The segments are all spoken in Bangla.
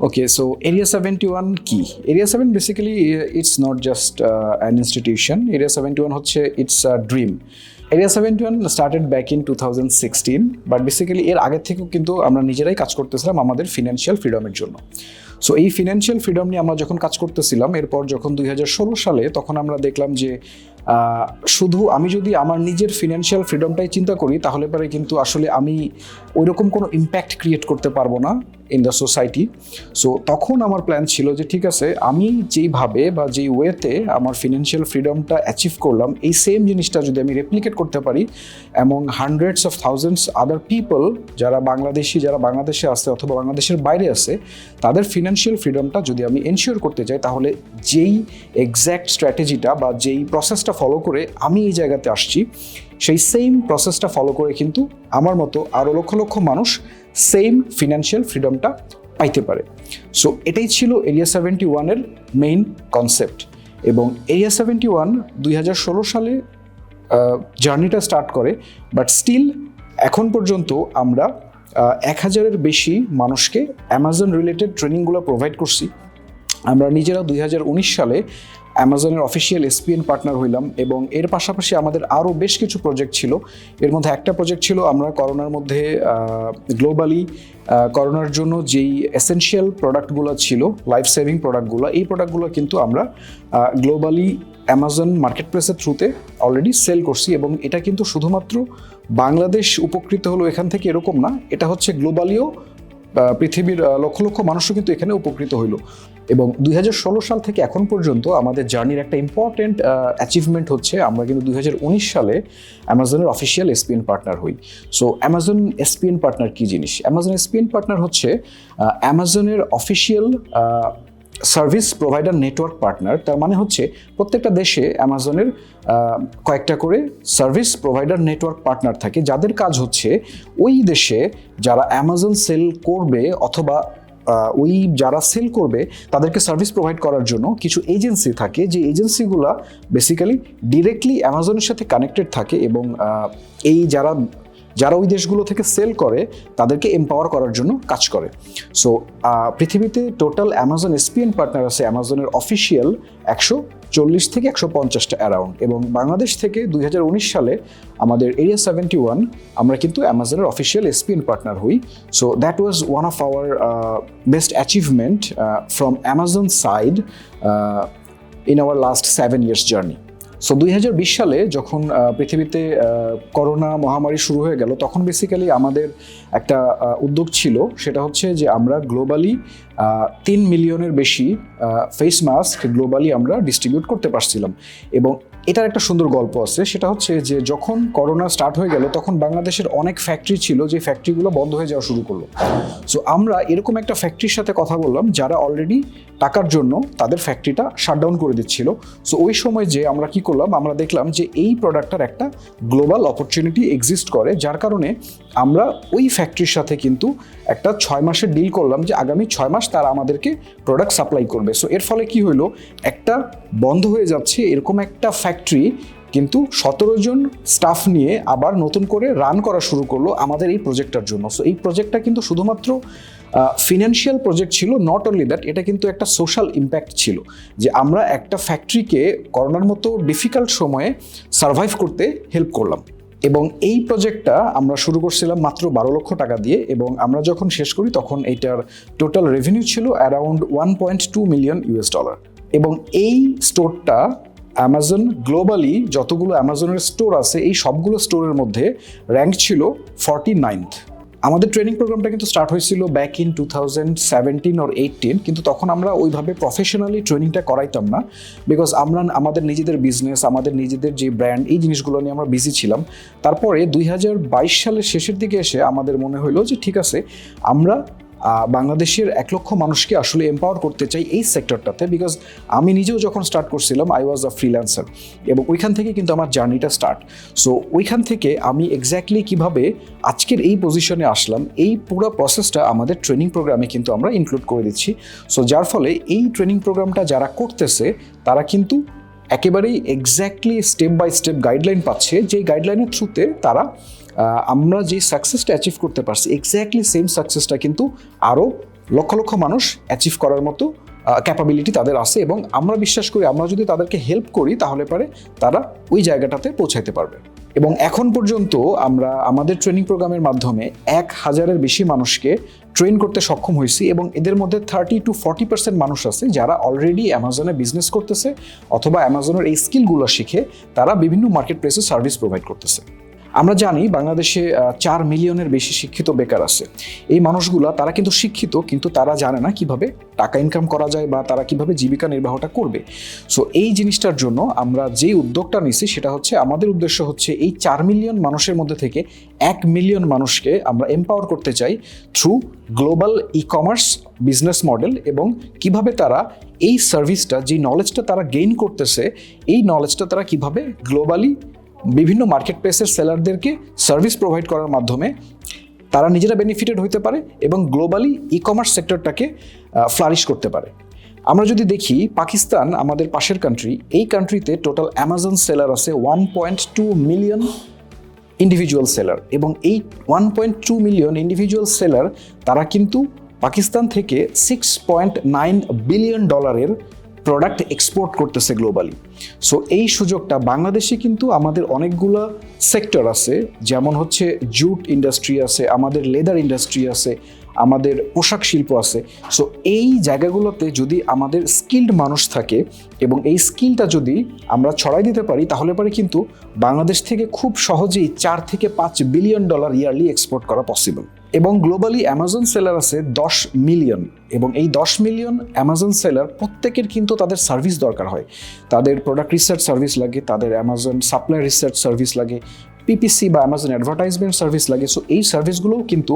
Okay, so Area 71 key. Area 7 basically it's not just an institution. Area 71 হচ্ছে it's a dream. Area 71 started back in 2016, but basically এর আগে থেকেও কিন্তু আমরা নিজেরাই কাজ করতেছিলাম আমাদের ফিনান্সিয়াল ফ্রিডমের জন্য। সো এই ফিনান্সিয়াল ফ্রিডম নিয়ে আমরা যখন কাজ করতেছিলাম, এরপর যখন 2016 সালে তখন আমরা দেখলাম যে শুধু আমি যদি আমার নিজের ফিনান্সিয়াল ফ্রিডমটাই চিন্তা করি, তাহলে পরে কিন্তু আসলে আমি ওইরকম কোনো ইম্প্যাক্ট ক্রিয়েট করতে পারবো না ইন দ্য সোসাইটি। সো তখন আমার প্ল্যান ছিল যে ঠিক আছে, আমি যেইভাবে বা যেই ওয়েতে আমার ফিনান্সিয়াল ফ্রিডমটা অ্যাচিভ করলাম, এই সেম জিনিসটা যদি আমি রেপ্লিকেট করতে পারি এবং hundreds of thousands other people যারা বাংলাদেশে আছে অথবা বাংলাদেশের বাইরে আছে, তাদের ফিনান্সিয়াল ফ্রিডমটা যদি আমি এনশিওর করতে চাই, তাহলে যেই এক্স্যাক্ট স্ট্র্যাটেজিটা বা যেই প্রসেসটা ফলো করে আমি এই জায়গাতে আসছি, সেই সেম প্রসেসটা ফলো করে কিন্তু আমার মতো আরও লক্ষ লক্ষ মানুষ সেম ফিনান্সিয়াল ফ্রিডমটা পাইতে পারে। সো এটাই ছিল এরিয়া 71-এর মেইন কনসেপ্ট। এবং এরিয়া 71 2016 সালে জার্নিটা স্টার্ট করে, বাট স্টিল এখন পর্যন্ত আমরা 1000-এর বেশি মানুষকে অ্যামাজন রিলেটেড ট্রেনিংগুলো প্রোভাইড করছি। আমরা নিজেরা 2019 সালে অ্যামাজনের অফিসিয়াল এসপিএন পার্টনার হইলাম, এবং এর পাশাপাশি আমাদের আরও বেশ কিছু প্রজেক্ট ছিল। এর মধ্যে একটা প্রজেক্ট ছিল আমরা করোনার মধ্যে গ্লোবালি করোনার জন্য যেই এসেনশিয়াল প্রোডাক্টগুলো ছিল, লাইফ সেভিং প্রোডাক্টগুলো, এই প্রোডাক্টগুলো কিন্তু আমরা গ্লোবালি অ্যামাজন মার্কেট প্লেসের থ্রুতে অলরেডি সেল করছি। এবং এটা কিন্তু শুধুমাত্র বাংলাদেশ উপকৃত হলো এখান থেকে এরকম না, এটা হচ্ছে গ্লোবালিও পৃথিবীর লক্ষ লক্ষ মানুষও কিন্তু এখানে উপকৃত হইল। এবং 2016 সাল থেকে এখন পর্যন্ত আমাদের জার্নির একটা ইম্পর্টেন্ট অ্যাচিভমেন্ট হচ্ছে আমরা কিন্তু 2019 সালে অ্যামাজনের অফিসিয়াল এসপিএন পার্টনার হই। সো অ্যামাজন এসপিএন পার্টনার কী জিনিস? অ্যামাজন এসপিএন পার্টনার হচ্ছে অ্যামাজনের official service provider network partner. তার মানে হচ্ছে প্রত্যেকটা দেশে অ্যামাজনের কয়েকটা করে সার্ভিস প্রোভাইডার নেটওয়ার্ক পার্টনার থাকে, যাদের কাজ হচ্ছে ওই দেশে যারা অ্যামাজন সেল করবে অথবা ওই যারা সেল করবে তাদেরকে সার্ভিস প্রোভাইড করার জন্য কিছু এজেন্সি থাকে, যে এজেন্সিগুলো বেসিক্যালি ডিরেক্টলি অ্যামাজনের সাথে কানেক্টেড থাকে, এবং এই যারা ওই দেশগুলো থেকে সেল করে তাদেরকে এম্পাওয়ার করার জন্য কাজ করে। সো পৃথিবীতে টোটাল অ্যামাজন এসপিএন পার্টনার আছে অ্যামাজনের অফিসিয়াল 140 থেকে 150টা অ্যারাউন্ড। এবং বাংলাদেশ থেকে 2019 সালে আমাদের এরিয়া 71 আমরা কিন্তু অ্যামাজনের অফিসিয়াল এসপিএন পার্টনার হই। So that was one of our best achievement from Amazon side in our last 7 years journey. So 2020 সালে যখন পৃথিবীতে করোনা মহামারী শুরু হয়ে গেল, তখন বেসিক্যালি আমাদের একটা উদ্যোগ ছিল, সেটা হচ্ছে যে আমরা গ্লোবালি 3 মিলিয়নের বেশি ফেস মাস্ক গ্লোবালি আমরা ডিস্ট্রিবিউট করতে পারছিলাম। এবং এটার একটা সুন্দর গল্প আছে, সেটা হচ্ছে যে যখন করোনা স্টার্ট হয়ে গেল, তখন বাংলাদেশের অনেক ফ্যাক্টরি ছিল যে ফ্যাক্টরিগুলো বন্ধ হয়ে যাওয়া শুরু করলো। সো আমরা এরকম একটা ফ্যাক্টরির সাথে কথা বললাম যারা অলরেডি টাকার জন্য তাদের ফ্যাক্টরিটা শাটডাউন করে দিচ্ছিল। সো ওই সময় যে আমরা কি করলাম, আমরা দেখলাম যে এই প্রোডাক্টটার একটা গ্লোবাল অপরচুনিটি এক্সিস্ট করে, যার কারণে আমরা ওই ফ্যাক্টরির সাথে কিন্তু একটা 6 মাসের ডিল করলাম যে আগামী 6 মাস তারা আমাদেরকে প্রোডাক্ট সাপ্লাই করবে। সো এর ফলে কি হইলো, একটা বন্ধ হয়ে যাচ্ছে এরকম একটা ফ্যাক্টরি কিন্তু 17 জন স্টাফ নিয়ে আবার নতুন করে রান করা শুরু করলো আমাদের এই প্রজেক্টটার জন্য। সো এই প্রজেক্টটা কিন্তু শুধুমাত্র ফিনান্সিয়াল প্রজেক্ট ছিল, নট অনলি দ্যাট, এটা কিন্তু একটা সোশ্যাল ইম্প্যাক্ট ছিল, যে আমরা একটা ফ্যাক্টরিকে করোনার মতো ডিফিকাল্ট সময়ে সার্ভাইভ করতে হেল্প করলাম। এবং এই প্রজেক্টটা আমরা শুরু করছিলাম মাত্র 12 লক্ষ টাকা দিয়ে, এবং আমরা যখন শেষ করি তখন এইটার টোটাল রেভিনিউ ছিল অ্যারাউন্ড $1.2 মিলিয়ন। এবং এই স্টোরটা অ্যামাজন গ্লোবালি যতগুলো অ্যামাজনের স্টোর আছে এই সবগুলো স্টোরের মধ্যে র্যাঙ্ক ছিল 49th। আমাদের ট্রেনিং প্রোগ্রামটা কিন্তু স্টার্ট হয়েছিল ব্যাক ইন 2017 or 18, কিন্তু তখন আমরা ওইভাবে প্রফেশনালি ট্রেনিংটা করাইতাম না, বিকজ আমরা আমাদের নিজেদের বিজনেস, আমাদের নিজেদের যে ব্র্যান্ড, এই জিনিসগুলো নিয়ে আমরা বিজি ছিলাম। তারপরে 2022 সালের শেষের দিকে এসে আমাদের মনে হলো যে ঠিক আছে, আমরা বাংলাদেশের 1 লক্ষ মানুষকে আসলে এম্পাওয়ার করতে চাই এই সেক্টরটাতে, বিকজ আমি নিজেও যখন স্টার্ট করছিলাম আই ওয়াজ আ ফ্রিল্যান্সার, এবং ওইখান থেকে কিন্তু আমার জার্নিটা স্টার্ট। সো ওইখান থেকে আমি এক্স্যাক্টলি কিভাবে আজকের এই পজিশনে আসলাম, এই পুরো প্রসেসটা আমাদের ট্রেনিং প্রোগ্রামে কিন্তু আমরা ইনক্লুড করে দিচ্ছি। সো যার ফলে এই ট্রেনিং প্রোগ্রামটা যারা করতেছে তারা কিন্তু একেবারেই exactly step by step guideline পাচ্ছে, যেই গাইডলাইনের থ্রুতে তারা আমরা যে সাকসেসটা অ্যাচিভ করতে পারছি এক্স্যাক্টলি সেম সাকসেসটা কিন্তু আরও লক্ষ লক্ষ মানুষ অ্যাচিভ করার মতো ক্যাপাবিলিটি তাদের আছে, এবং আমরা বিশ্বাস করি আমরা যদি তাদেরকে হেল্প করি তাহলে পারে তারা ওই জায়গাটাতে পৌঁছাইতে পারবে। এবং এখন পর্যন্ত আমরা আমাদের ট্রেনিং প্রোগ্রামের মাধ্যমে 1000-এর বেশি মানুষকে ট্রেন করতে সক্ষম হয়েছি, এবং এদের মধ্যে 30-40% মানুষ আছে যারা অলরেডি অ্যামাজনে বিজনেস করতেছে অথবা অ্যামাজনের এই স্কিলগুলো শিখে তারা বিভিন্ন মার্কেট প্লেসে সার্ভিস প্রোভাইড করতেছে। আমরা জানি বাংলাদেশে 4 মিলিয়নের বেশি শিক্ষিত বেকার আছে। এই মানুষগুলা তারা কিন্তু শিক্ষিত, কিন্তু তারা জানে না কিভাবে টাকা ইনকাম করা যায় বা তারা কিভাবে জীবিকা নির্বাহটা করবে। সো এই জিনিসটার জন্য আমরা যেই উদ্যোগটা নিছি সেটা হচ্ছে, আমাদের উদ্দেশ্য হচ্ছে এই 4 মিলিয়ন মানুষের মধ্যে থেকে 1 মিলিয়ন মানুষকে আমরা এম্পাওয়ার করতে চাই through global e commerce business model, এবং কিভাবে তারা এই সার্ভিসটা, যে নলেজটা তারা গেইন করতেছে, এই নলেজটা তারা কিভাবে গ্লোবালি বিভিন্ন মার্কেট প্লেসের সেলারদেরকে সার্ভিস প্রোভাইড করার মাধ্যমে তারা নিজেরা বেনিফিটেড হতে পারে এবং গ্লোবালি ই কমার্স সেক্টরটাকে ফ্লারিশ করতে পারে। আমরা যদি দেখি পাকিস্তান, আমাদের পাশের কান্ট্রি, এই কান্ট্রিতে টোটাল অ্যামাজন সেলার আছে 1.2 মিলিয়ন ইন্ডিভিজুয়াল সেলার, এবং এই 1.2 মিলিয়ন ইন্ডিভিজুয়াল সেলার তারা কিন্তু পাকিস্তান থেকে $6.9 বিলিয়ন প্রোডাক্ট এক্সপোর্ট করতেছে গ্লোবালি। সো এই সুযোগটা বাংলাদেশে কিন্তু আমাদের অনেকগুলো সেক্টর আছে, যেমন হচ্ছে জুট ইন্ডাস্ট্রি আছে, আমাদের লেদার ইন্ডাস্ট্রি আছে, আমাদের পোশাক শিল্প আছে। সো এই জায়গাগুলোতে যদি আমাদের স্কিল্ড মানুষ থাকে এবং এই স্কিলটা যদি আমরা ছড়াই দিতে পারি, তাহলে পরে কিন্তু বাংলাদেশ থেকে খুব সহজেই $4-5 বিলিয়ন ইয়ারলি এক্সপোর্ট করা পসিবল। এবং গ্লোবালি অ্যামাজন সেলার আছে 10 মিলিয়ন, এবং এই 10 মিলিয়ন অ্যামাজন সেলার প্রত্যেকের কিন্তু তাদের সার্ভিস দরকার হয়। তাদের প্রোডাক্ট রিসার্চ সার্ভিস লাগে, তাদের অ্যামাজন সাপ্লাই রিসার্চ সার্ভিস লাগে, পিপিসি বা অ্যামাজন অ্যাডভার্টাইজমেন্ট সার্ভিস লাগে। সো এই সার্ভিসগুলোও কিন্তু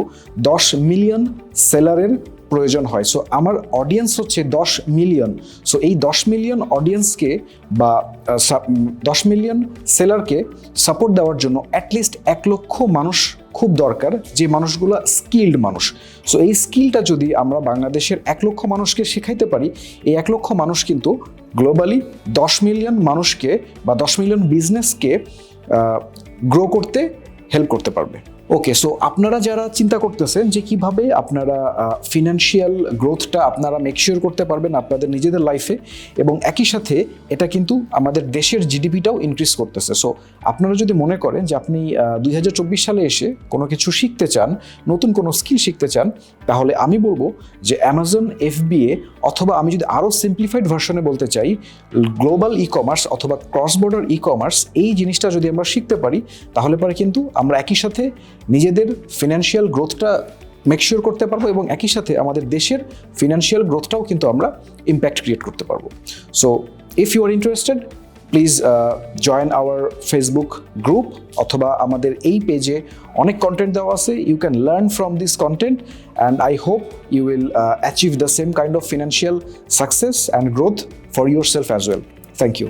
10 মিলিয়ন সেলারের প্রয়োজন হয়। সো আমার অডিয়েন্স হচ্ছে 10 মিলিয়ন। সো এই 10 মিলিয়ন অডিয়েন্সকে বা 10 মিলিয়ন সেলারকে সাপোর্ট দেওয়ার জন্য অ্যাটলিস্ট 1 লক্ষ মানুষ খুব দরকার, যে মানুষগুলো স্কিল্ড মানুষ। সো এই স্কিলটা যদি আমরা বাংলাদেশের 1 লক্ষ মানুষকে শেখাইতে পারি, এই 1 লক্ষ মানুষ কিন্তু গ্লোবালি 10 মিলিয়ন মানুষকে বা 10 মিলিয়ন বিজনেসকে গ্রো করতে হেল্প করতে পারবে। ওকে, সো আপনারা যারা চিন্তা করতেছেন যে কিভাবে আপনারা ফিনান্সিয়াল গ্রোথটা আপনারা মেকশিওর করতে পারবেন আপনাদের নিজেদের লাইফে, এবং একই সাথে এটা কিন্তু আমাদের দেশের জিডিপিটাও ইনক্রিজ করতেছে। সো আপনারা যদি মনে করেন যে আপনি 2024 সালে এসে কোনো কিছু শিখতে চান, নতুন কোনো স্কিল শিখতে চান, তাহলে আমি বলবো যে অ্যামাজন FBA, অথবা আমি যদি আরও সিম্পলিফাইড ভার্সনে বলতে চাই, গ্লোবাল ই কমার্স অথবা ক্রস বর্ডার ই কমার্স, এই জিনিসটা যদি আমরা শিখতে পারি, তাহলে পরে কিন্তু আমরা একই সাথে নিজেদের ফিনান্সিয়াল গ্রোথটা মেকশিওর করতে পারবো, এবং একই সাথে আমাদের দেশের ফিনান্সিয়াল গ্রোথটাও কিন্তু আমরা ইম্প্যাক্ট ক্রিয়েট করতে পারবো। So if you are interested, please join our Facebook group, অথবা আমাদের এই পেজে অনেক কন্টেন্ট দেওয়া আছে। You can learn from this content, and I hope you will achieve the same kind of financial success and growth for yourself as well. Thank you.